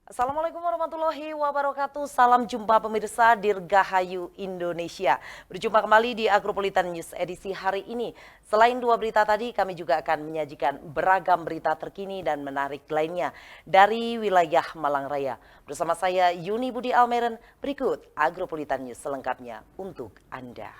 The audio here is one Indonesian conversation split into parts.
Assalamualaikum warahmatullahi wabarakatuh. Salam jumpa pemirsa Dirgahayu Indonesia. Berjumpa kembali di Agropolitan News edisi hari ini. Selain dua berita tadi, kami juga akan menyajikan beragam berita terkini dan menarik lainnya dari wilayah Malang Raya. Bersama saya Yuni Budi Almeren, berikut Agropolitan News selengkapnya untuk Anda.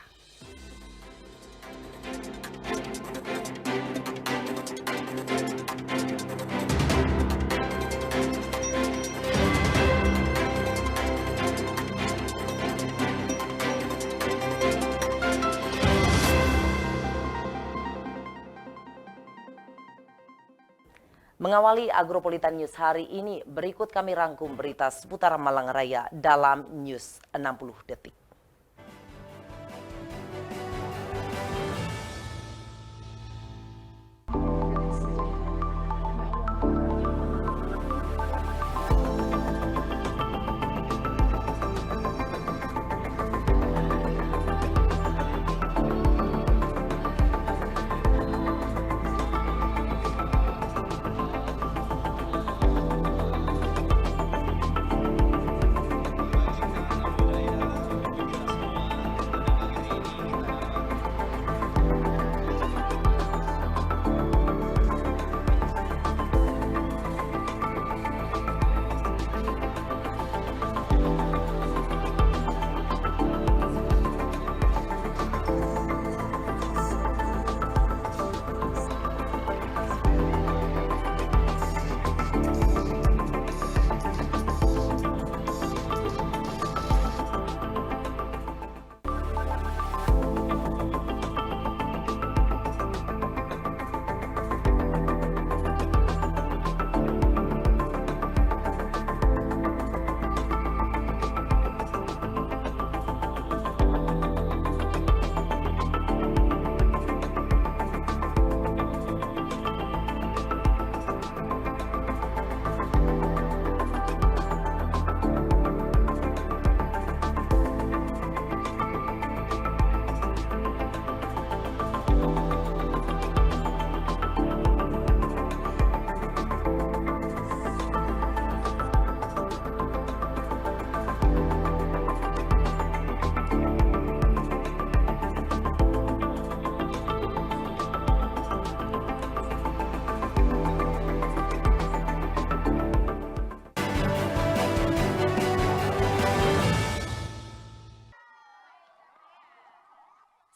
Mengawali Agropolitan News hari ini, berikut kami rangkum berita seputar Malang Raya dalam News 60 Detik.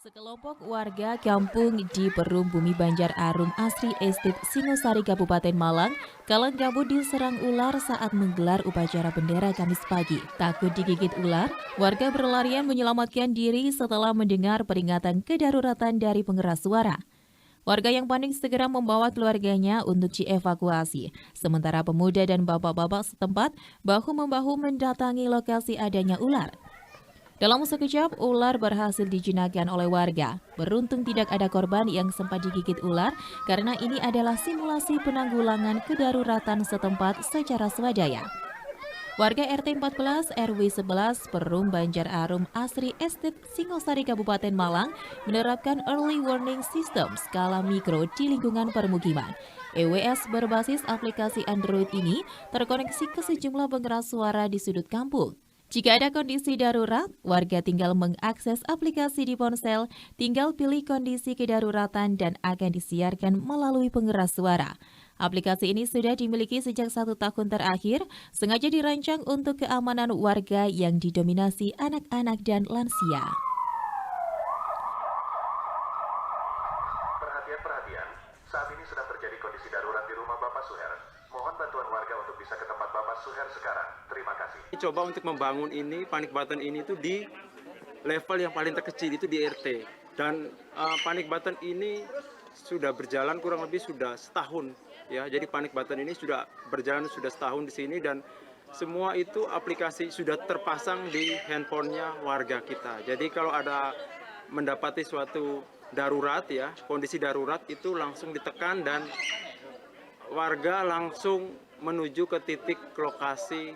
Sekelompok warga kampung di Perum Bumi Banjar Arum Asri Estate Singosari Kabupaten Malang kalang kabut diserang ular saat menggelar upacara bendera Kamis pagi. Takut digigit ular, warga berlarian menyelamatkan diri setelah mendengar peringatan kedaruratan dari pengeras suara. Warga yang panik segera membawa keluarganya untuk dievakuasi. Sementara pemuda dan bapak-bapak setempat bahu-membahu mendatangi lokasi adanya ular. Dalam sekejap, ular berhasil dijinakan oleh warga. Beruntung tidak ada korban yang sempat digigit ular karena ini adalah simulasi penanggulangan kedaruratan setempat secara swadaya. Warga RT 14 RW 11 Perum Banjar Arum Asri Estate Singosari Kabupaten Malang menerapkan early warning system skala mikro di lingkungan permukiman. EWS berbasis aplikasi Android ini terkoneksi ke sejumlah pengeras suara di sudut kampung. Jika ada kondisi darurat, warga tinggal mengakses aplikasi di ponsel, tinggal pilih kondisi kedaruratan dan akan disiarkan melalui pengeras suara. Aplikasi ini sudah dimiliki sejak 1 tahun terakhir, sengaja dirancang untuk keamanan warga yang didominasi anak-anak dan lansia. Perhatian, saat ini sedang terjadi kondisi darurat di rumah Bapak Suher. Mohon bantuan warga untuk bisa ke tempat Bapak Suher sekarang. Terima kasih. Coba untuk membangun ini, panic button ini tuh di level yang paling terkecil itu di RT. Dan panic button ini sudah berjalan kurang lebih sudah setahun. Ya, jadi panic button ini sudah berjalan sudah setahun di sini dan semua itu aplikasi sudah terpasang di handphonenya warga kita. Jadi kalau ada mendapati suatu darurat ya, kondisi darurat itu langsung ditekan dan warga langsung menuju ke titik lokasi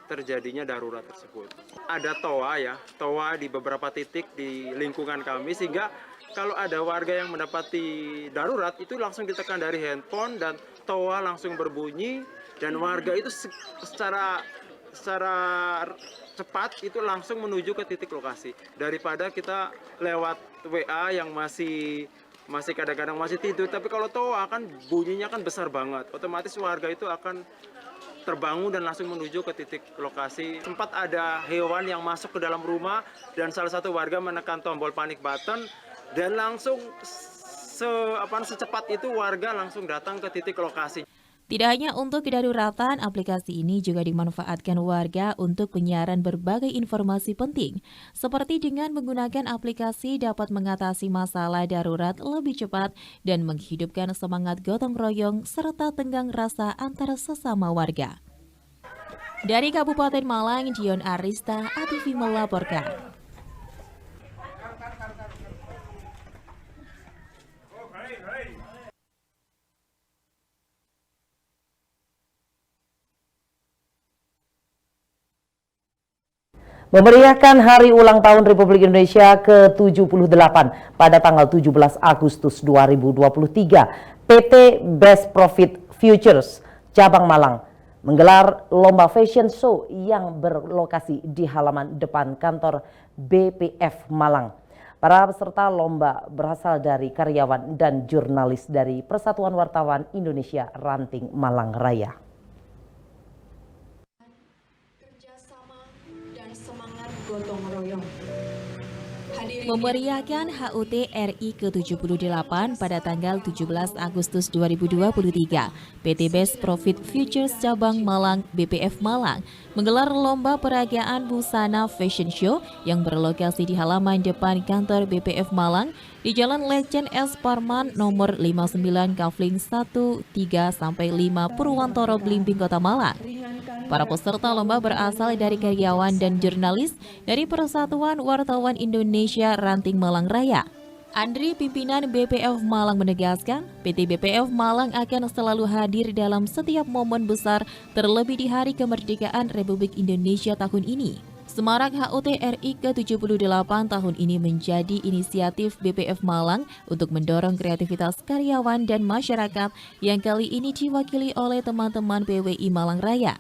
terjadinya darurat tersebut. Ada toa ya, toa di beberapa titik di lingkungan kami sehingga kalau ada warga yang mendapati darurat itu langsung ditekan dari handphone dan toa langsung berbunyi dan warga itu secara cepat itu langsung menuju ke titik lokasi daripada kita lewat WA yang masih kadang-kadang masih tidur. Tapi kalau toa kan bunyinya kan besar banget, otomatis warga itu akan terbangun dan langsung menuju ke titik lokasi. Sempat ada hewan yang masuk ke dalam rumah dan salah satu warga menekan tombol panic button dan langsung secepat itu warga langsung datang ke titik lokasi. Tidak hanya untuk kedaruratan, aplikasi ini juga dimanfaatkan warga untuk penyiaran berbagai informasi penting, seperti dengan menggunakan aplikasi dapat mengatasi masalah darurat lebih cepat dan menghidupkan semangat gotong royong serta tenggang rasa antara sesama warga. Dari Kabupaten Malang, Dion Arista, ATV melaporkan. Memeriahkan Hari Ulang Tahun Republik Indonesia ke-78 pada tanggal 17 Agustus 2023, PT Best Profit Futures Cabang Malang menggelar lomba fashion show yang berlokasi di halaman depan kantor BPF Malang. Para peserta lomba berasal dari karyawan dan jurnalis dari Persatuan Wartawan Indonesia Ranting Malang Raya. Gotong royong. Memeriahkan HUT RI ke-78 pada tanggal 17 Agustus 2023, PT Best Profit Futures Cabang Malang BPF Malang menggelar lomba peragaan busana fashion show yang berlokasi di halaman depan kantor BPF Malang di Jalan Lejen S. Parman nomor 59 Kafling 13-5 Purwantoro Blimbing Kota Malang. Para peserta lomba berasal dari karyawan dan jurnalis dari Persatuan Wartawan Indonesia Ranting Malang Raya. Andri, pimpinan BPF Malang menegaskan, PT BPF Malang akan selalu hadir dalam setiap momen besar, terlebih di Hari Kemerdekaan Republik Indonesia tahun ini. Semarak HUT RI ke-78 tahun ini menjadi inisiatif BPF Malang untuk mendorong kreativitas karyawan dan masyarakat yang kali ini diwakili oleh teman-teman PWI Malang Raya.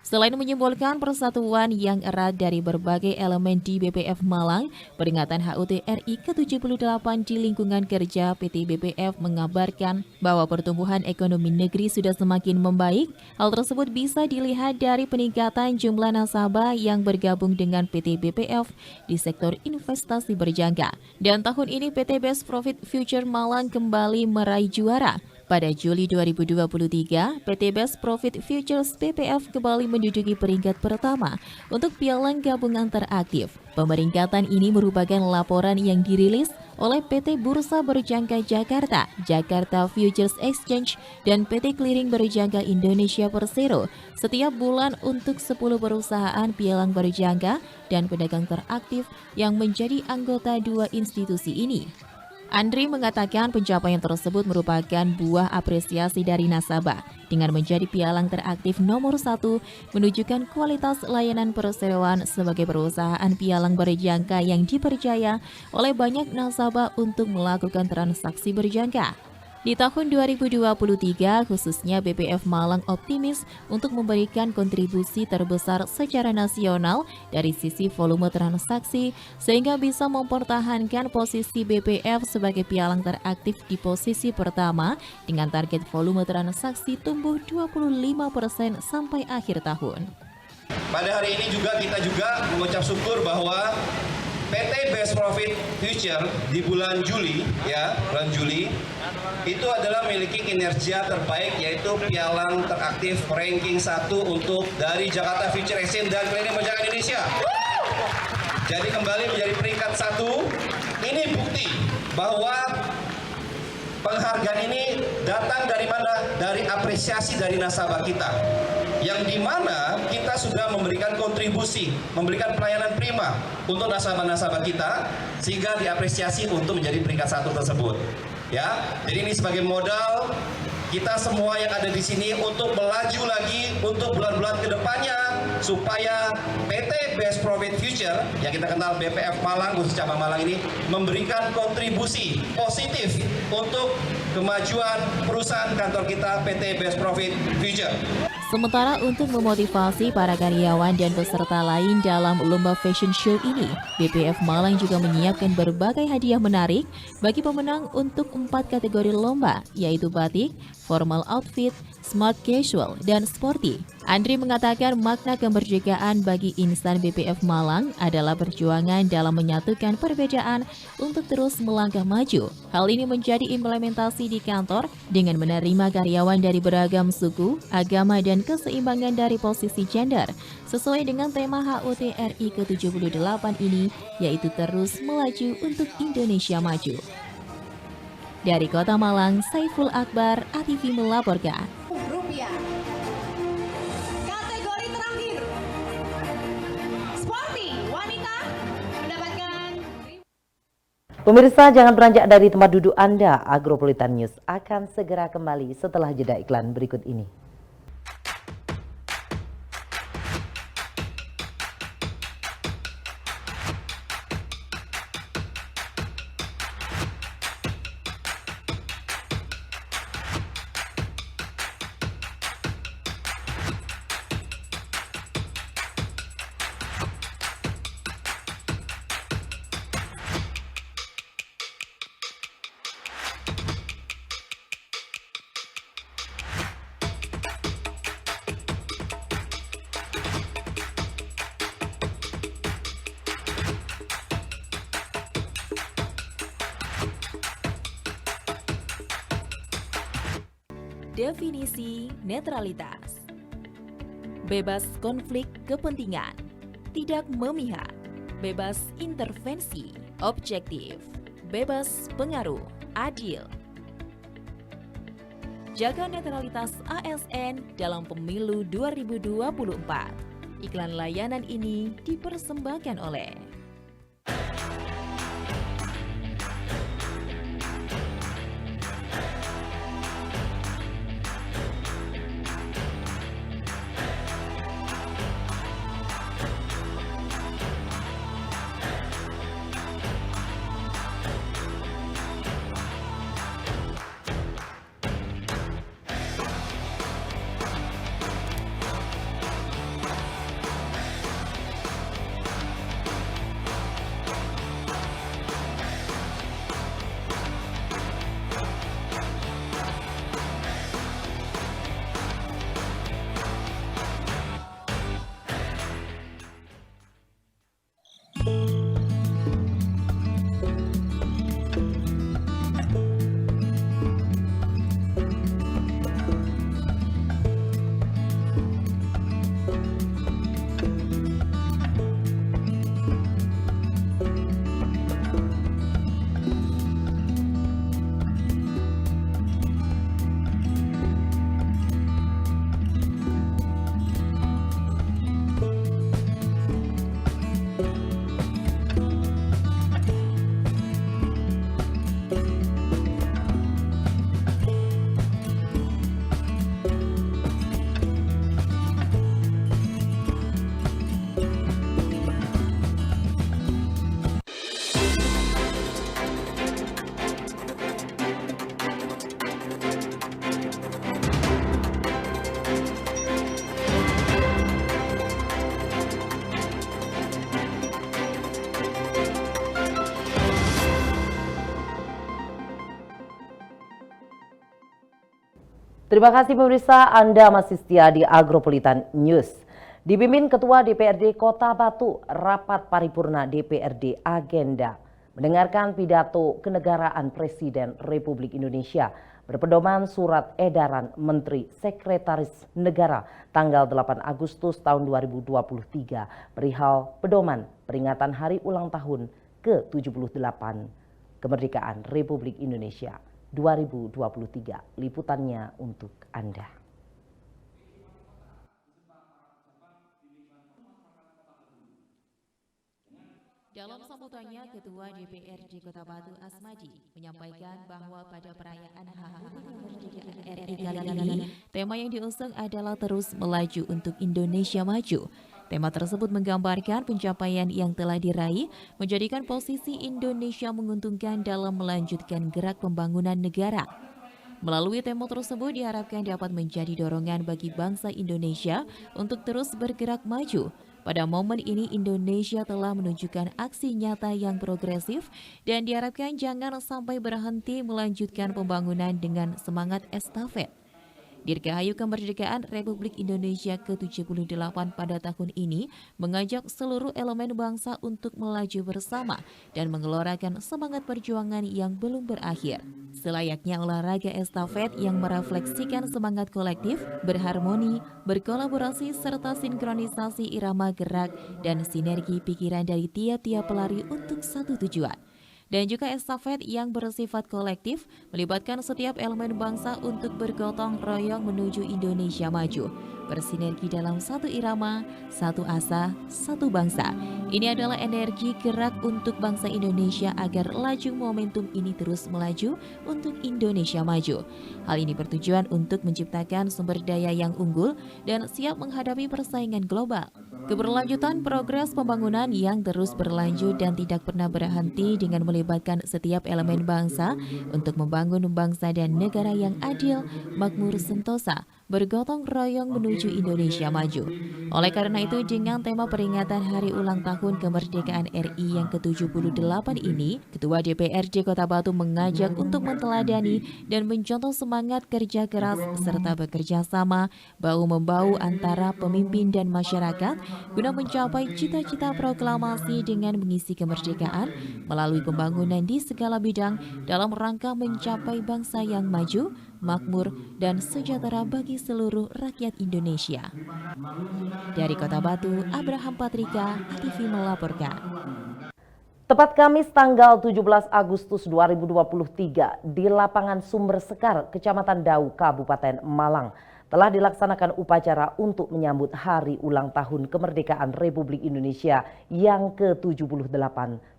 Selain menyimbolkan persatuan yang erat dari berbagai elemen di BPF Malang, peringatan HUT RI ke-78 di lingkungan kerja PT BPF mengabarkan bahwa pertumbuhan ekonomi negeri sudah semakin membaik. Hal tersebut bisa dilihat dari peningkatan jumlah nasabah yang bergabung dengan PT BPF di sektor investasi berjangka. Dan tahun ini PT Best Profit Future Malang kembali meraih juara. Pada Juli 2023, PT Best Profit Futures BPF kembali menduduki peringkat pertama untuk pialang gabungan teraktif. Pemeringkatan ini merupakan laporan yang dirilis oleh PT Bursa Berjangka Jakarta, Jakarta Futures Exchange, dan PT Clearing Berjangka Indonesia Persero setiap bulan untuk 10 perusahaan pialang berjangka dan pedagang teraktif yang menjadi anggota dua institusi ini. Andri mengatakan pencapaian tersebut merupakan buah apresiasi dari nasabah dengan menjadi pialang teraktif nomor 1, menunjukkan kualitas layanan perseroan sebagai perusahaan pialang berjangka yang dipercaya oleh banyak nasabah untuk melakukan transaksi berjangka. Di tahun 2023, khususnya BPF Malang optimis untuk memberikan kontribusi terbesar secara nasional dari sisi volume transaksi, sehingga bisa mempertahankan posisi BPF sebagai pialang teraktif di posisi pertama dengan target volume transaksi tumbuh 25% sampai akhir tahun. Pada hari ini kita juga mengucap syukur bahwa PT Best Profit Future di bulan Juli itu adalah memiliki kinerja terbaik, yaitu pialang teraktif ranking 1 untuk dari Jakarta Future Exchange dan Clearing Berjangka Indonesia. Jadi kembali menjadi peringkat 1. Ini bukti bahwa penghargaan ini datang dari mana? Dari apresiasi dari nasabah kita, yang dimana kita sudah memberikan kontribusi, memberikan pelayanan prima untuk nasabah-nasabah kita, sehingga diapresiasi untuk menjadi peringkat 1 tersebut. Ya, jadi ini sebagai modal kita semua yang ada di sini untuk melaju lagi untuk bulan-bulan kedepannya, supaya PT Best Profit Future yang kita kenal BPF Malang, khusus cabang Malang ini, memberikan kontribusi positif untuk kemajuan perusahaan kantor kita PT Best Profit Future. Sementara untuk memotivasi para karyawan dan peserta lain dalam lomba fashion show ini, BPF Malang juga menyiapkan berbagai hadiah menarik bagi pemenang untuk 4 kategori lomba, yaitu batik, formal outfit, smart casual, dan sporty. Andri mengatakan makna kemerdekaan bagi insan BPF Malang adalah perjuangan dalam menyatukan perbedaan untuk terus melangkah maju. Hal ini menjadi implementasi di kantor dengan menerima karyawan dari beragam suku, agama, dan keseimbangan dari posisi gender, sesuai dengan tema HUT RI ke-78 ini, yaitu terus melaju untuk Indonesia maju. Dari Kota Malang, Saiful Akbar, ATV melaporkan. Rupiah. Kategori terakhir. Sporty wanita mendapatkan. Pemirsa, jangan beranjak dari tempat duduk Anda. Agropolitan News akan segera kembali setelah jeda iklan berikut ini. Definisi netralitas. Bebas konflik kepentingan, tidak memihak, bebas intervensi, objektif, bebas pengaruh, adil. Jaga netralitas ASN dalam pemilu 2024. Iklan layanan ini dipersembahkan oleh Terima kasih pemirsa, Anda masih setia di Agropolitan News. Dipimpin Ketua DPRD Kota Batu, rapat paripurna DPRD agenda mendengarkan pidato kenegaraan Presiden Republik Indonesia berpedoman surat edaran Menteri Sekretaris Negara tanggal 8 Agustus tahun 2023 perihal pedoman peringatan hari ulang tahun ke-78 kemerdekaan Republik Indonesia 2023. Liputannya untuk Anda. Dalam sambutannya, Ketua DPRD Kota Batu Asmadi menyampaikan bahwa pada perayaan HUT kemerdekaan RI kali ini, tema yang diusung adalah terus melaju untuk Indonesia maju. Tema tersebut menggambarkan pencapaian yang telah diraih, menjadikan posisi Indonesia menguntungkan dalam melanjutkan gerak pembangunan negara. Melalui tema tersebut diharapkan dapat menjadi dorongan bagi bangsa Indonesia untuk terus bergerak maju. Pada momen ini Indonesia telah menunjukkan aksi nyata yang progresif dan diharapkan jangan sampai berhenti melanjutkan pembangunan dengan semangat estafet. Dirgahayu Kemerdekaan Republik Indonesia ke-78 pada tahun ini mengajak seluruh elemen bangsa untuk melaju bersama dan menggelorakan semangat perjuangan yang belum berakhir. Selayaknya olahraga estafet yang merefleksikan semangat kolektif, berharmoni, berkolaborasi serta sinkronisasi irama gerak dan sinergi pikiran dari tiap-tiap pelari untuk satu tujuan. Dan juga estafet yang bersifat kolektif melibatkan setiap elemen bangsa untuk bergotong royong menuju Indonesia maju, bersinergi dalam satu irama, satu asa, satu bangsa. Ini adalah energi gerak untuk bangsa Indonesia agar laju momentum ini terus melaju untuk Indonesia maju. Hal ini bertujuan untuk menciptakan sumber daya yang unggul dan siap menghadapi persaingan global. Keberlanjutan progres pembangunan yang terus berlanjut dan tidak pernah berhenti dengan melibatkan setiap elemen bangsa untuk membangun bangsa dan negara yang adil, makmur, sentosa, bergotong royong menuju Indonesia maju. Oleh karena itu, dengan tema peringatan Hari Ulang Tahun Kemerdekaan RI yang ke-78 ini, Ketua DPRD Kota Batu mengajak untuk menteladani dan mencontoh semangat kerja keras serta bekerja sama, bahu-membahu antara pemimpin dan masyarakat guna mencapai cita-cita proklamasi dengan mengisi kemerdekaan melalui pembangunan di segala bidang dalam rangka mencapai bangsa yang maju, makmur, dan sejahtera bagi seluruh rakyat Indonesia. Dari Kota Batu, Abraham Patrika, ATV melaporkan. Tepat Kamis tanggal 17 Agustus 2023 di lapangan Sumber Sekar, Kecamatan Dau, Kabupaten Malang, telah dilaksanakan upacara untuk menyambut Hari Ulang Tahun Kemerdekaan Republik Indonesia yang ke-78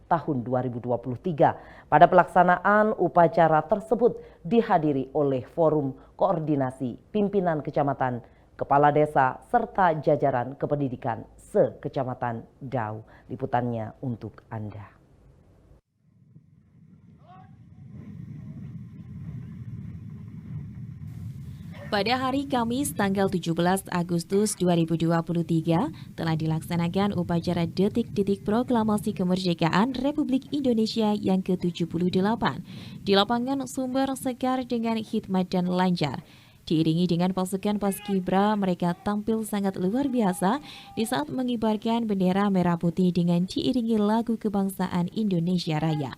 tahun 2023. Pada pelaksanaan upacara tersebut dihadiri oleh Forum Koordinasi Pimpinan Kecamatan, Kepala Desa, serta jajaran kependidikan se-Kecamatan Dau. Liputannya untuk Anda. Pada hari Kamis tanggal 17 Agustus 2023 telah dilaksanakan upacara detik-detik proklamasi kemerdekaan Republik Indonesia yang ke-78 di lapangan Sumber Sekar dengan hikmat dan lancar. Diiringi dengan pasukan Paskibra, mereka tampil sangat luar biasa di saat mengibarkan bendera merah putih dengan diiringi lagu kebangsaan Indonesia Raya.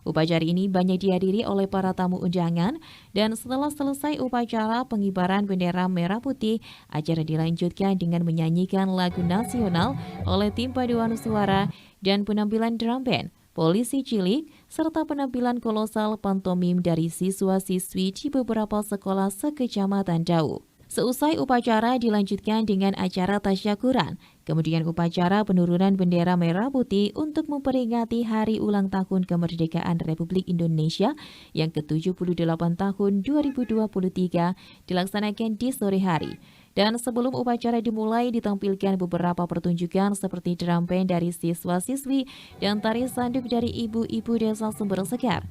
Upacara ini banyak dihadiri oleh para tamu undangan dan setelah selesai upacara pengibaran bendera merah putih, acara dilanjutkan dengan menyanyikan lagu nasional oleh tim paduan suara dan penampilan drum band, polisi cilik, serta penampilan kolosal pantomim dari siswa-siswi di beberapa sekolah se-Kecamatan Dau. Seusai upacara dilanjutkan dengan acara tasyakuran, kemudian upacara penurunan bendera merah putih untuk memperingati Hari Ulang Tahun Kemerdekaan Republik Indonesia yang ke-78 tahun 2023 dilaksanakan di sore hari. Dan sebelum upacara dimulai ditampilkan beberapa pertunjukan seperti drum band dari siswa-siswi dan tari sanduk dari ibu-ibu desa Sumber Sekar.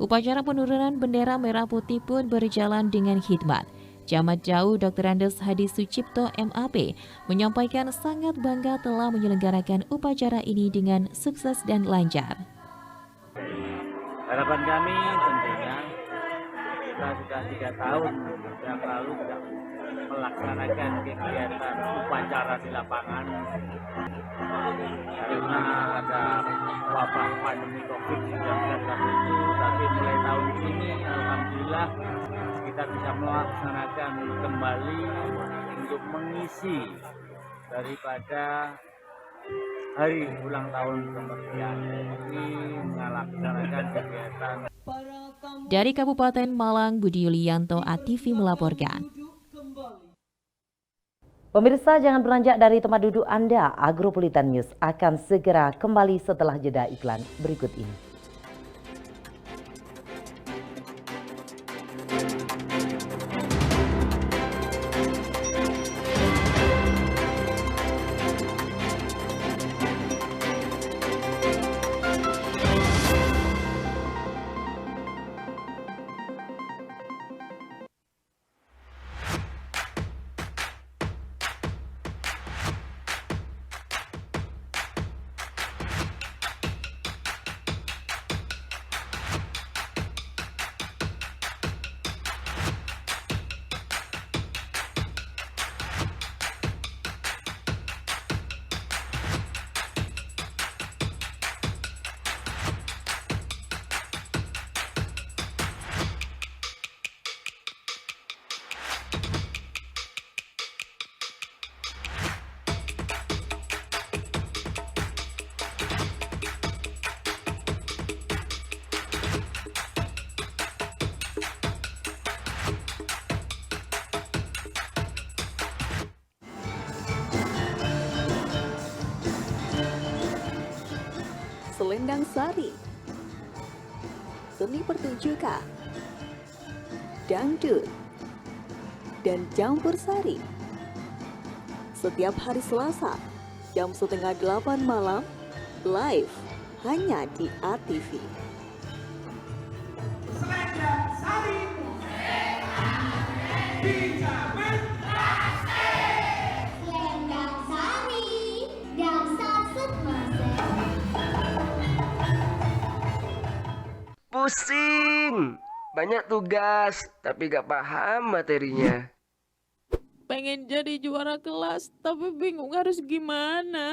Upacara penurunan bendera merah putih pun berjalan dengan hikmat. Camat Dau Dr. Andes Hadi Sucipto MAP menyampaikan sangat bangga telah menyelenggarakan upacara ini dengan sukses dan lancar. Harapan kami tentunya kita sudah 3 tahun yang lalu sudah melaksanakan kegiatan upacara di lapangan karena ada wabah pandemi COVID-19 itu, tapi mulai tahun ini alhamdulillah kita bisa melaksanakan kembali untuk mengisi daripada Hari Ulang Tahun Kemerdekaan ini, melaksanakan kegiatan. Dari Kabupaten Malang, Budi Yulianto, ATV melaporkan. Pemirsa, jangan beranjak dari tempat duduk Anda. Agropolitan News akan segera kembali setelah jeda iklan berikut ini. selendang sari, seni pertunjukan, dangdut, dan campur sari. Setiap hari Selasa, jam 7:30 malam, live hanya di ATV. Pusing, banyak tugas, tapi gak paham materinya. Pengen jadi juara kelas, tapi bingung harus gimana.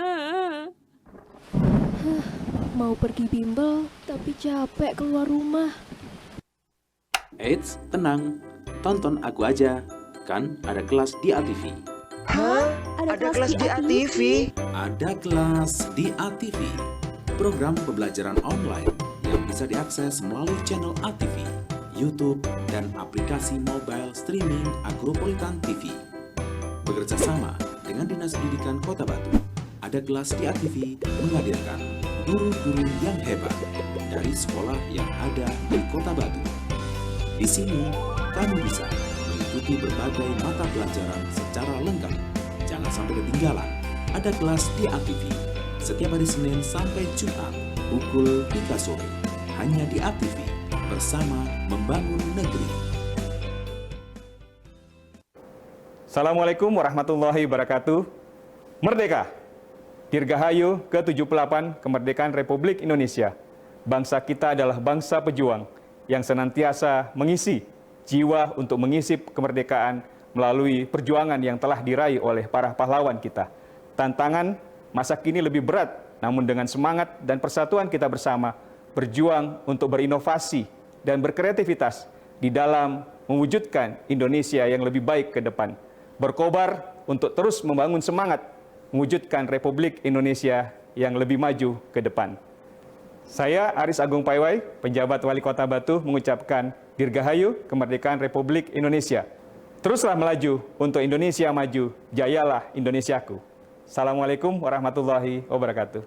Mau pergi bimbel, tapi capek keluar rumah. Eits, tenang. Tonton aku aja. Kan ada kelas di ATV. Hah? Ada kelas di ATV? Ada kelas di ATV. Program pembelajaran online yang bisa diakses melalui channel ATV, YouTube, dan aplikasi mobile streaming Agropolitan TV. Bekerja sama dengan Dinas Pendidikan Kota Batu, ada kelas di ATV menghadirkan guru-guru yang hebat dari sekolah yang ada di Kota Batu. Di sini, kamu bisa mengikuti berbagai mata pelajaran secara lengkap. Jangan sampai ketinggalan. Ada kelas di ATV setiap hari Senin sampai Jumat pukul 3 sore. Hanya di ATV, bersama membangun negeri. Assalamualaikum warahmatullahi wabarakatuh. Merdeka! Dirgahayu ke-78 Kemerdekaan Republik Indonesia. Bangsa kita adalah bangsa pejuang yang senantiasa mengisi jiwa untuk mengisi kemerdekaan melalui perjuangan yang telah diraih oleh para pahlawan kita. Tantangan masa kini lebih berat, namun dengan semangat dan persatuan kita bersama, berjuang untuk berinovasi dan berkreativitas di dalam mewujudkan Indonesia yang lebih baik ke depan. Berkobar untuk terus membangun semangat, mewujudkan Republik Indonesia yang lebih maju ke depan. Saya Aris Agung Paiwai, penjabat Wali Kota Batu, mengucapkan Dirgahayu Kemerdekaan Republik Indonesia. Teruslah melaju untuk Indonesia maju, jayalah Indonesiaku. Assalamualaikum warahmatullahi wabarakatuh.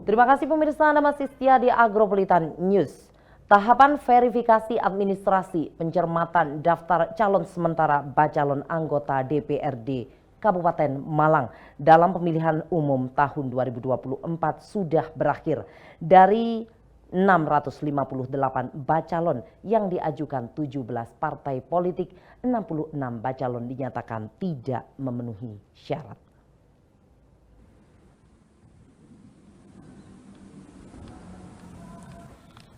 Terima kasih pemirsa, Anda masih setia di Agropolitan News. Tahapan verifikasi administrasi pencermatan daftar calon sementara bacalon anggota DPRD Kabupaten Malang dalam pemilihan umum tahun 2024 sudah berakhir. Dari 658 bacalon yang diajukan 17 partai politik, 66 bacalon dinyatakan tidak memenuhi syarat.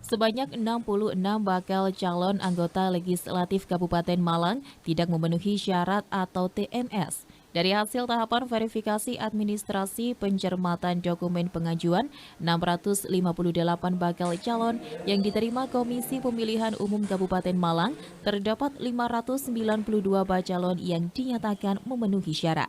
Sebanyak 66 bakal calon anggota legislatif Kabupaten Malang tidak memenuhi syarat atau TMS. Dari hasil tahapan verifikasi administrasi pencermatan dokumen pengajuan, 658 bakal calon yang diterima Komisi Pemilihan Umum Kabupaten Malang, terdapat 592 bacalon yang dinyatakan memenuhi syarat.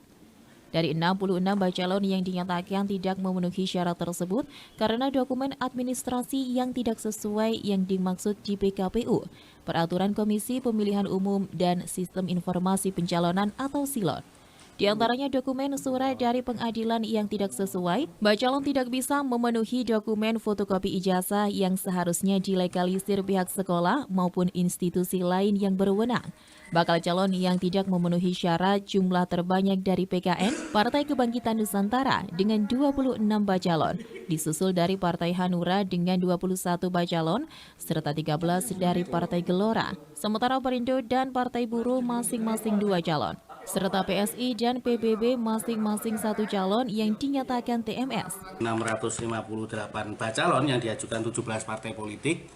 Dari 66 bacalon yang dinyatakan tidak memenuhi syarat tersebut karena dokumen administrasi yang tidak sesuai yang dimaksud JPKPU, Peraturan Komisi Pemilihan Umum dan Sistem Informasi Pencalonan atau SILON. Di antaranya dokumen surat dari pengadilan yang tidak sesuai, bacalon tidak bisa memenuhi dokumen fotokopi ijazah yang seharusnya dilegalisir pihak sekolah maupun institusi lain yang berwenang. Bakal calon yang tidak memenuhi syarat jumlah terbanyak dari PKN, Partai Kebangkitan Nusantara dengan 26 bacalon, disusul dari Partai Hanura dengan 21 bacalon, serta 13 dari Partai Gelora. Sementara Perindo dan Partai Buruh masing-masing 2 calon, serta PSI dan PBB masing-masing 1 calon yang dinyatakan TMS. 658 bacalon yang diajukan 17 partai politik,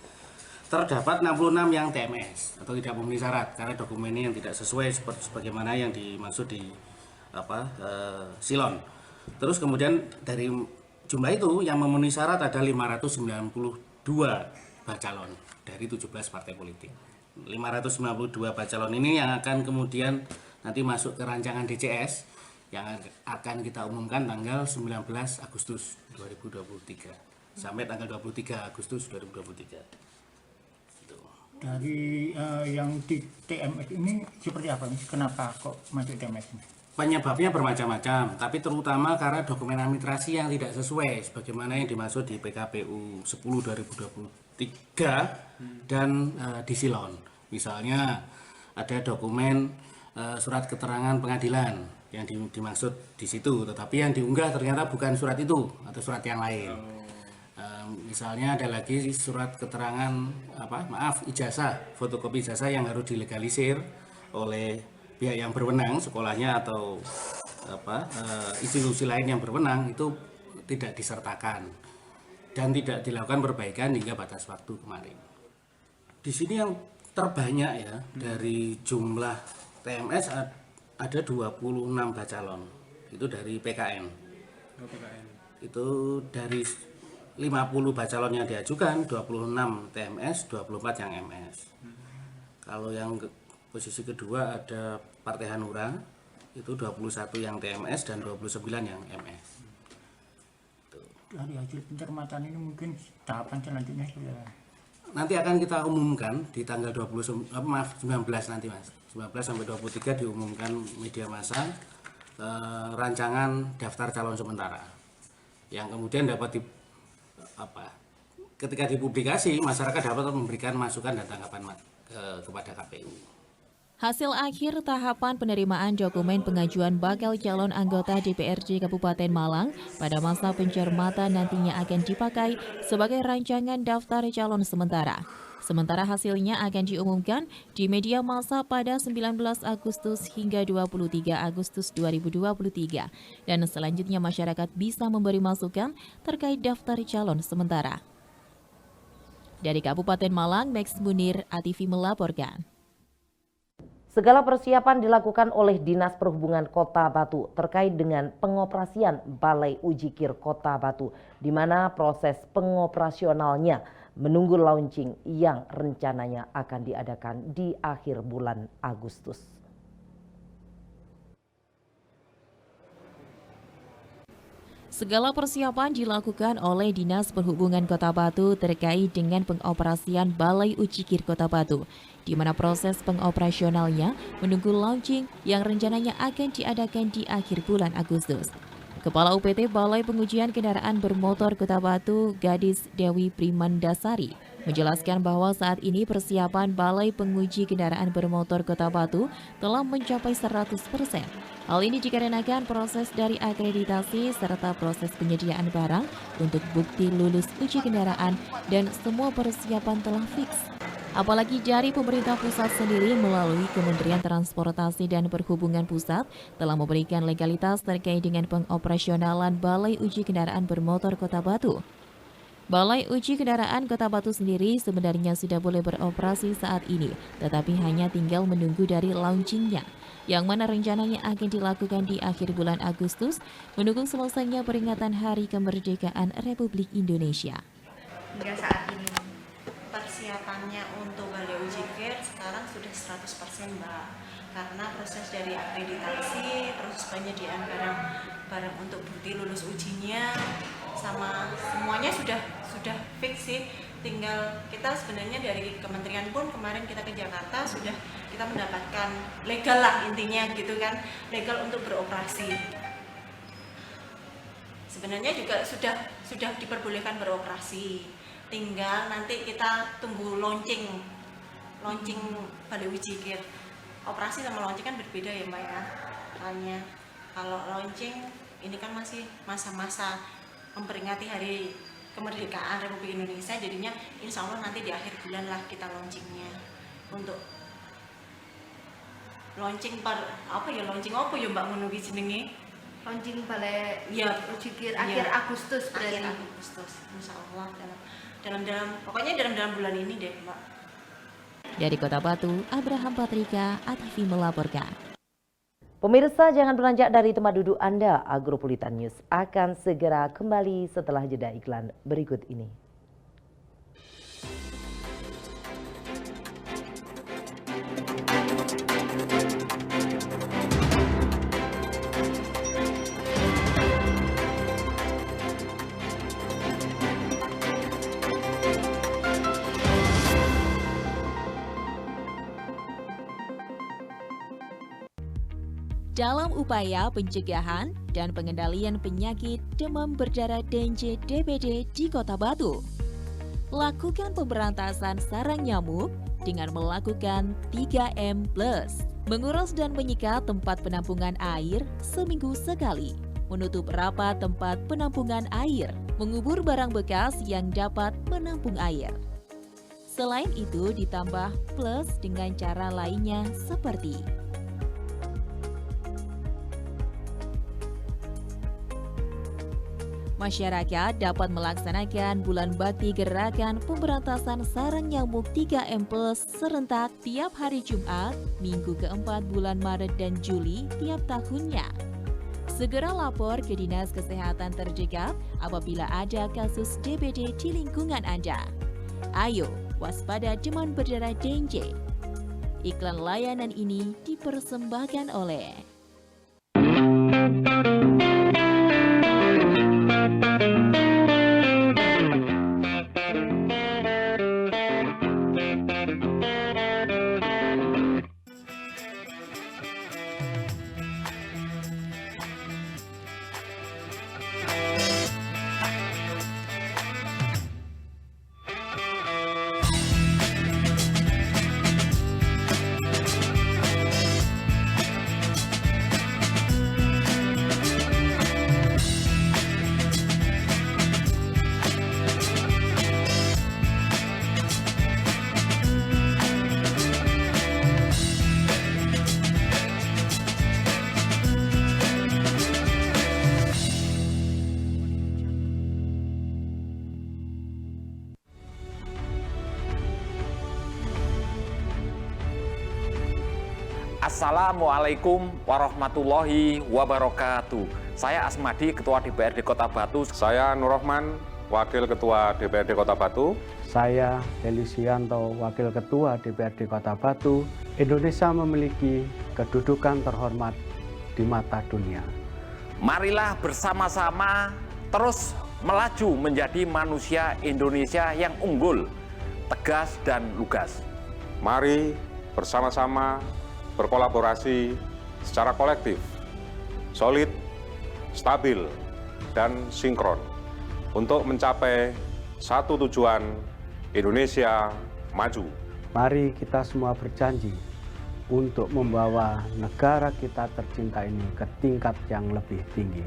terdapat 66 yang TMS atau tidak memenuhi syarat karena dokumennya yang tidak sesuai sebagaimana yang dimaksud di SILON. Terus kemudian dari jumlah itu yang memenuhi syarat ada 592 bacalon dari 17 partai politik. 592 bacalon ini yang akan kemudian nanti masuk ke rancangan DCS yang akan kita umumkan tanggal 19 Agustus 2023 sampai tanggal 23 Agustus 2023. Dari yang di TMS ini seperti apa? Kenapa kok masuk TMS ini? Penyebabnya bermacam-macam, tapi terutama karena dokumen administrasi yang tidak sesuai sebagaimana yang dimaksud di PKPU 10 2023 dan di Silon. Misalnya ada dokumen surat keterangan pengadilan yang dimaksud di situ, tetapi yang diunggah ternyata bukan surat itu atau surat yang lain. Misalnya ada lagi surat keterangan ijazah, fotokopi ijazah yang harus dilegalisir oleh pihak yang berwenang, sekolahnya atau institusi lain yang berwenang, itu tidak disertakan dan tidak dilakukan perbaikan hingga batas waktu kemarin. Di sini yang terbanyak ya dari jumlah TMS ada 26 bacalon, itu dari PKN. Itu dari 50 bacalon yang diajukan, 26 TMS, 24 yang MS. Kalau yang posisi kedua ada Partai Hanura, itu 21 yang TMS dan 29 yang MS. Dari hasil pencermatan ini mungkin tahapan selanjutnya sudah. Nanti akan kita umumkan di tanggal 19 nanti Mas. 19 sampai 23 diumumkan media massa rancangan daftar calon sementara. Yang kemudian dapat ketika dipublikasi masyarakat dapat memberikan masukan dan tanggapan kepada KPU. Hasil akhir tahapan penerimaan dokumen pengajuan bakal calon anggota DPRD Kabupaten Malang pada masa pencermatan nantinya akan dipakai sebagai rancangan daftar calon sementara. Sementara hasilnya akan diumumkan di media massa pada 19 Agustus hingga 23 Agustus 2023 dan selanjutnya masyarakat bisa memberi masukan terkait daftar calon sementara. Dari Kabupaten Malang, Max Munir, ATV melaporkan. Segala persiapan dilakukan oleh Dinas Perhubungan Kota Batu terkait dengan pengoperasian Balai Uji Kir Kota Batu, di mana proses pengoperasionalnya menunggu launching yang rencananya akan diadakan di akhir bulan Agustus. Segala persiapan dilakukan oleh Dinas Perhubungan Kota Batu terkait dengan pengoperasian Balai Uji Kir Kota Batu, di mana proses pengoperasionalnya menunggu launching yang rencananya akan diadakan di akhir bulan Agustus. Kepala UPT Balai Pengujian Kendaraan Bermotor Kota Batu, Gadis Dewi Primandasari, menjelaskan bahwa saat ini persiapan Balai Penguji Kendaraan Bermotor Kota Batu telah mencapai 100%. Hal ini dikarenakan proses dari akreditasi serta proses penyediaan barang untuk bukti lulus uji kendaraan dan semua persiapan telah fix. Apalagi dari pemerintah pusat sendiri melalui Kementerian Transportasi dan Perhubungan Pusat telah memberikan legalitas terkait dengan pengoperasionalan Balai Uji Kendaraan Bermotor Kota Batu. Balai Uji Kendaraan Kota Batu sendiri sebenarnya sudah boleh beroperasi saat ini, tetapi hanya tinggal menunggu dari launchingnya, yang mana rencananya akan dilakukan di akhir bulan Agustus, mendukung selesainya peringatan Hari Kemerdekaan Republik Indonesia. Hingga saat ini persiapannya untuk Balai Uji Kir sekarang sudah 100% Mbak, karena proses dari akreditasi, proses penyediaan barang untuk bukti lulus ujinya, sama semuanya sudah fix sih. Tinggal kita sebenarnya dari kementerian pun kemarin kita ke Jakarta sudah kita mendapatkan legal lah intinya gitu kan, legal untuk beroperasi. Sebenarnya juga sudah diperbolehkan beroperasi. Tinggal nanti kita tunggu launching Balai Uji Kir. Operasi sama launching kan berbeda ya Mbak ya. Makanya kalau launching ini kan masih masa-masa memperingati Hari Kemerdekaan Republik Indonesia, jadinya insya Allah nanti di akhir bulan lah kita launchingnya. Untuk launching launching apa ya Mbak ngono ki jenenge? Launching Balai Uji Kir akhir Agustus berarti. Akhir Agustus insya Allah pokoknya dalam bulan ini deh Mbak. Dari Kota Batu, Abraham Patrika, ATV melaporkan. Pemirsa, jangan beranjak dari tempat duduk Anda. Agropolitan News akan segera kembali setelah jeda iklan berikut ini. dalam upaya pencegahan dan pengendalian penyakit demam berdarah dengue DBD di Kota Batu. Lakukan pemberantasan sarang nyamuk dengan melakukan 3M+. Menguras dan menyikat tempat penampungan air seminggu sekali. Menutup rapat tempat penampungan air. Mengubur barang bekas yang dapat menampung air. Selain itu ditambah plus dengan cara lainnya seperti masyarakat dapat melaksanakan bulan bakti gerakan pemberantasan sarang nyamuk 3M+ serentak tiap hari Jumat, minggu keempat bulan Maret dan Juli tiap tahunnya. Segera lapor ke Dinas Kesehatan terdekat apabila ada kasus DBD di lingkungan Anda. Ayo, waspada demam berdarah dengue. Iklan layanan ini dipersembahkan oleh Assalamualaikum warahmatullahi wabarakatuh. Saya Asmadi, Ketua DPRD Kota Batu. Saya Nur Rahman, Wakil Ketua DPRD Kota Batu. Saya Delisianto, Wakil Ketua DPRD Kota Batu. Indonesia memiliki kedudukan terhormat di mata dunia. Marilah bersama-sama terus melaju menjadi manusia Indonesia yang unggul, tegas dan lugas. Mari bersama-sama berkolaborasi secara kolektif, solid, stabil, dan sinkron untuk mencapai satu tujuan Indonesia maju. Mari kita semua berjanji untuk membawa negara kita tercinta ini ke tingkat yang lebih tinggi.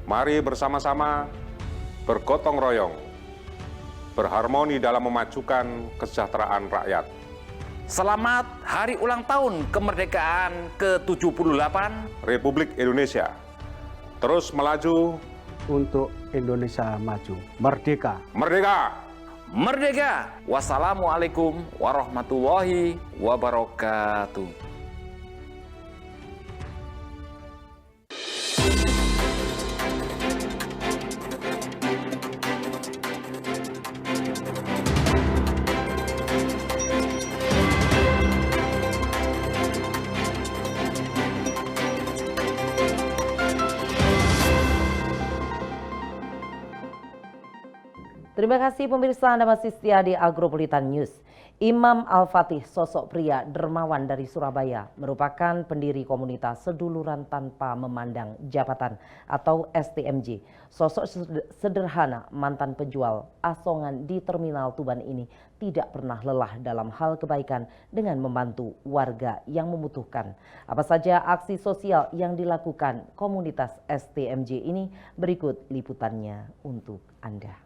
Mari bersama-sama bergotong royong, berharmoni dalam memajukan kesejahteraan rakyat. Selamat Hari Ulang Tahun Kemerdekaan ke-78 Republik Indonesia. Terus melaju untuk Indonesia maju. Merdeka! Merdeka! Merdeka! Wassalamualaikum warahmatullahi wabarakatuh. Terima kasih pemirsa, Anda masih setia di Agropolitan News. Imam Al-Fatih, sosok pria dermawan dari Surabaya, merupakan pendiri komunitas seduluran tanpa memandang jabatan atau STMJ. Sosok sederhana mantan penjual asongan di Terminal Tuban ini tidak pernah lelah dalam hal kebaikan dengan membantu warga yang membutuhkan. Apa saja aksi sosial yang dilakukan komunitas STMJ ini? Berikut liputannya untuk Anda.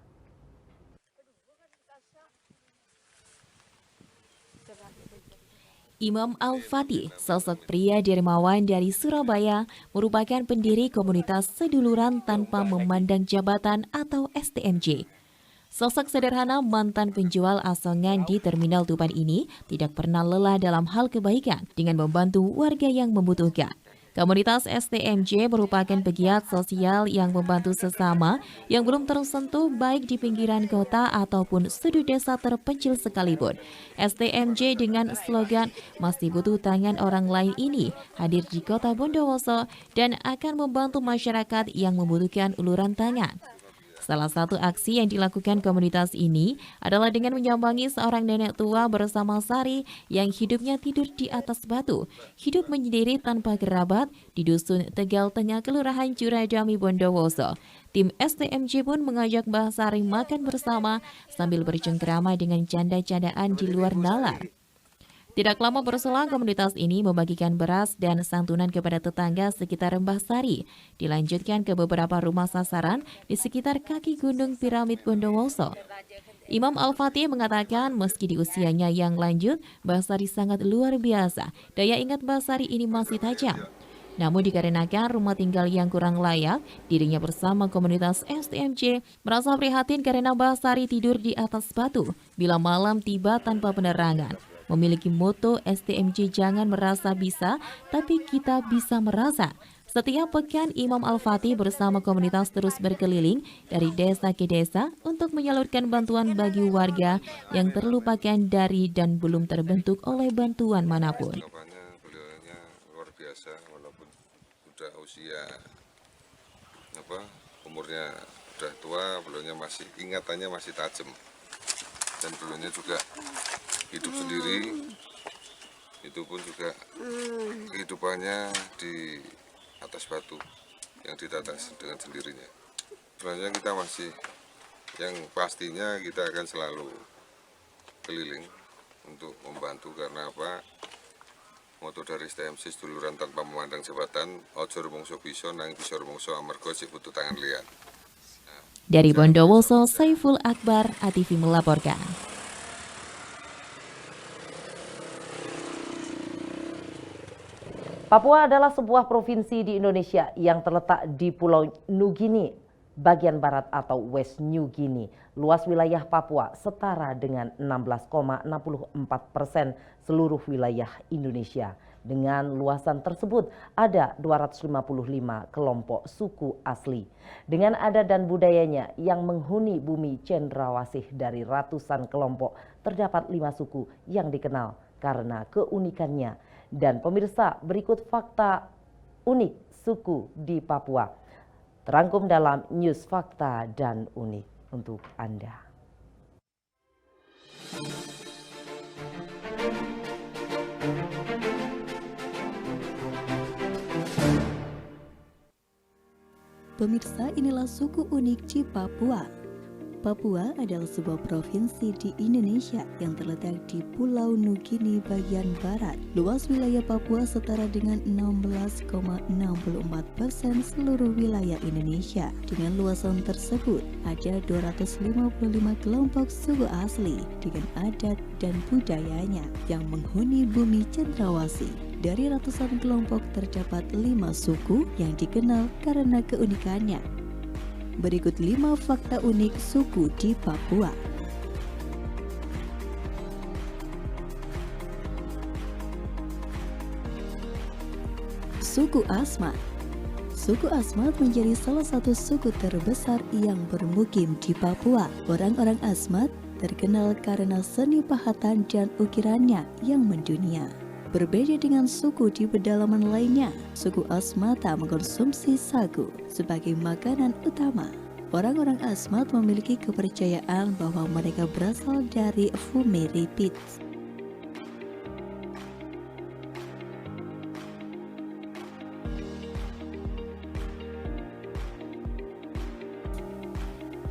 Imam Al-Fatih, sosok pria dermawan dari Surabaya, merupakan pendiri komunitas seduluran tanpa memandang jabatan atau STMJ. Sosok sederhana mantan penjual asongan di Terminal Tuban ini tidak pernah lelah dalam hal kebaikan dengan membantu warga yang membutuhkan. Komunitas STMJ merupakan pegiat sosial yang membantu sesama yang belum tersentuh baik di pinggiran kota ataupun sudut desa terpencil sekalipun. STMJ dengan slogan "Masih butuh tangan orang lain" ini hadir di Kota Bondowoso dan akan membantu masyarakat yang membutuhkan uluran tangan. Salah satu aksi yang dilakukan komunitas ini adalah dengan menyambangi seorang nenek tua bersama Sari yang hidupnya tidur di atas batu, hidup menyendiri tanpa kerabat di Dusun Tegal Tengah, Kelurahan Curadami, Bondowoso. Tim STMJ pun mengajak Mbah Sari makan bersama sambil bercengkrama dengan canda-candaan di luar nalar. Tidak lama berselang, komunitas ini membagikan beras dan santunan kepada tetangga sekitar Mbah Sari. Dilanjutkan ke beberapa rumah sasaran di sekitar kaki Gunung Piramid Bondowoso. Imam Al-Fatih mengatakan meski di usianya yang lanjut, Mbah Sari sangat luar biasa. Daya ingat Mbah Sari ini masih tajam. Namun dikarenakan rumah tinggal yang kurang layak, dirinya bersama komunitas STMJ merasa prihatin karena Mbah Sari tidur di atas batu bila malam tiba tanpa penerangan. Memiliki moto STMJ jangan merasa bisa, tapi kita bisa merasa. Setiap pekan Imam Al-Fatih bersama komunitas terus berkeliling dari desa ke desa untuk menyalurkan bantuan bagi warga yang terlupakan dari dan belum terbentuk oleh bantuan manapun. Beliaunya luar biasa, walaupun sudah usia umurnya sudah tua, beliaunya masih ingatannya masih tajam, dan beliaunya juga hidup sendiri, itu pun juga kehidupannya di atas batu yang ditata dengan sendirinya. Sebenarnya kita masih, yang pastinya kita akan selalu keliling untuk membantu, karena apa? Moto dari STMJ seduluran tanpa memandang jabatan, ojo rumongso bisa nang bisa rumongso amarga sik butuh tangan liat. Dari Bondowoso, Saiful Akbar, ATV melaporkan. Papua adalah sebuah provinsi di Indonesia yang terletak di Pulau Nugini, bagian barat atau West New Guinea. Luas wilayah Papua setara dengan 16,64% seluruh wilayah Indonesia. Dengan luasan tersebut ada 255 kelompok suku asli. Dengan adat dan budayanya yang menghuni bumi cendrawasih dari ratusan kelompok, terdapat 5 suku yang dikenal karena keunikannya. Dan pemirsa, berikut fakta unik suku di Papua. Terangkum dalam News Fakta dan Unik untuk Anda. Pemirsa, inilah suku unik di Papua. Papua adalah sebuah provinsi di Indonesia yang terletak di Pulau Nugini bagian barat. Luas wilayah Papua setara dengan 16,64% seluruh wilayah Indonesia. Dengan luasan tersebut, ada 255 kelompok suku asli dengan adat dan budayanya yang menghuni bumi cendrawasih. Dari ratusan kelompok terdapat 5 suku yang dikenal karena keunikannya. Berikut 5 fakta unik suku di Papua. Suku Asmat. Suku Asmat menjadi salah satu suku terbesar yang bermukim di Papua. Orang-orang Asmat terkenal karena seni pahatan dan ukirannya yang mendunia. Berbeda dengan suku di pedalaman lainnya, suku Asmata mengkonsumsi sagu sebagai makanan utama. Orang-orang Asmat memiliki kepercayaan bahwa mereka berasal dari Fumeripit.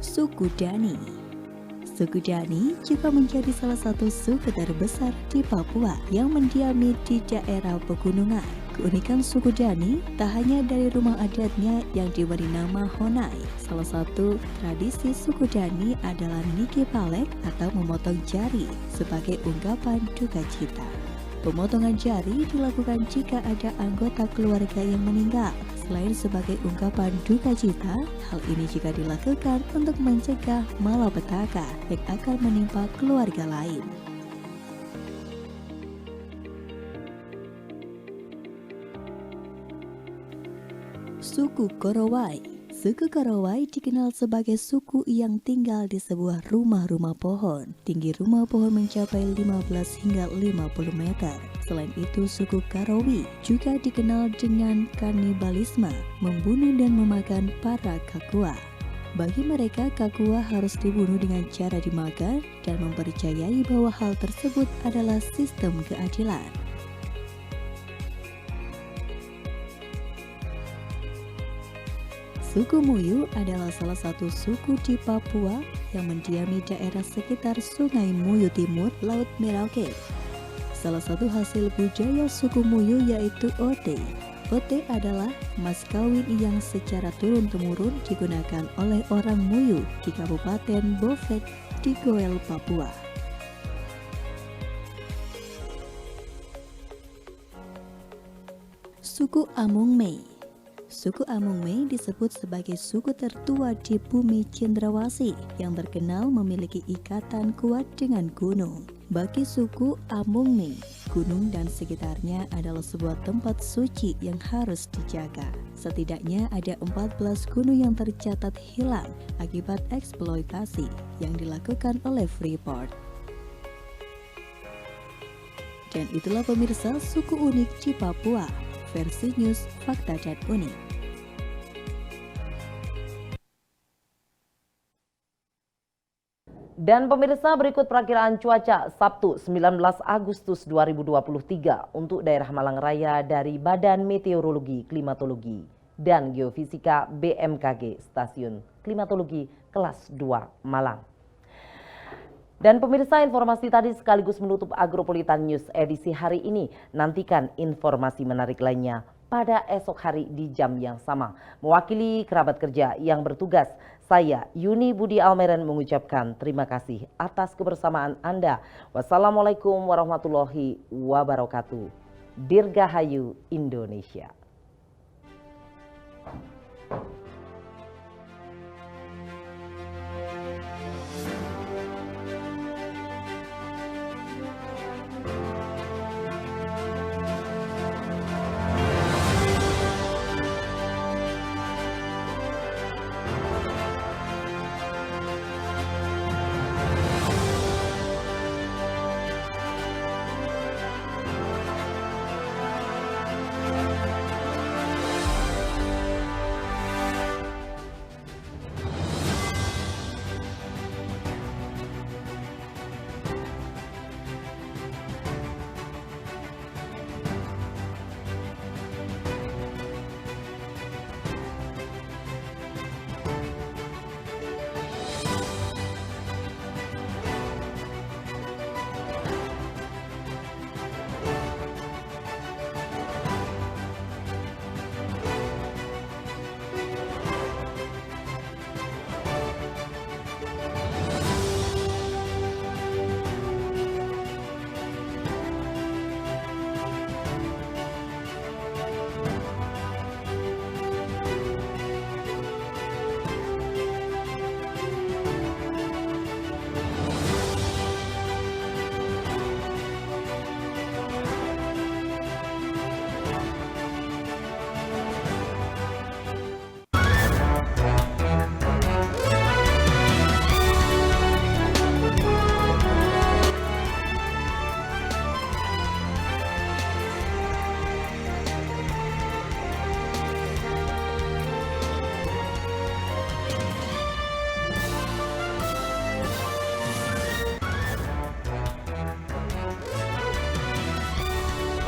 Suku Dani. Suku Dani juga menjadi salah satu suku terbesar di Papua yang mendiami di daerah pegunungan. Keunikan suku Dani tak hanya dari rumah adatnya yang diberi nama Honai. Salah satu tradisi suku Dani adalah Niki Palek atau memotong jari sebagai ungkapan duka cita. Pemotongan jari dilakukan jika ada anggota keluarga yang meninggal. Selain sebagai ungkapan duka cita, hal ini juga dilakukan untuk mencegah malapetaka yang akan menimpa keluarga lain. Suku Korowai. Suku Korowai dikenal sebagai suku yang tinggal di sebuah rumah-rumah pohon. Tinggi rumah pohon mencapai 15 hingga 50 meter. Selain itu, suku Karowi juga dikenal dengan kanibalisme, membunuh dan memakan para kakua. Bagi mereka, Kakua harus dibunuh dengan cara dimakan dan mempercayai bahwa hal tersebut adalah sistem keadilan. Suku Muyu adalah salah satu suku di Papua yang mendiami daerah sekitar Sungai Muyu Timur, Laut Merauke. Salah satu hasil budaya suku Muyu yaitu ote. Ote adalah mas kawin yang secara turun-temurun digunakan oleh orang Muyu di Kabupaten Bofet di Goel, Papua. Suku Amungme. Suku Amungme disebut sebagai suku tertua di bumi Cendrawasih yang terkenal memiliki ikatan kuat dengan gunung. Bagi suku Amungme, gunung dan sekitarnya adalah sebuah tempat suci yang harus dijaga. Setidaknya ada 14 gunung yang tercatat hilang akibat eksploitasi yang dilakukan oleh Freeport. Dan itulah pemirsa suku unik di Papua. Versi News Fakta dan Unik. Dan pemirsa, berikut perakiraan cuaca Sabtu 19 Agustus 2023 untuk daerah Malang Raya dari Badan Meteorologi, Klimatologi, dan Geofisika BMKG Stasiun Klimatologi Kelas 2 Malang. Dan pemirsa, informasi tadi sekaligus menutup Agropolitan News edisi hari ini. Nantikan informasi menarik lainnya pada esok hari di jam yang sama. Mewakili kerabat kerja yang bertugas, saya Yuni Budi Almeren mengucapkan terima kasih atas kebersamaan Anda. Wassalamualaikum warahmatullahi wabarakatuh. Dirgahayu Indonesia.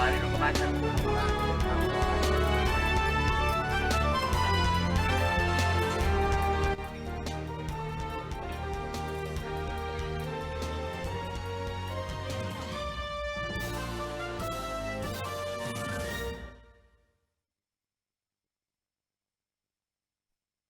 Balik lu ke macam.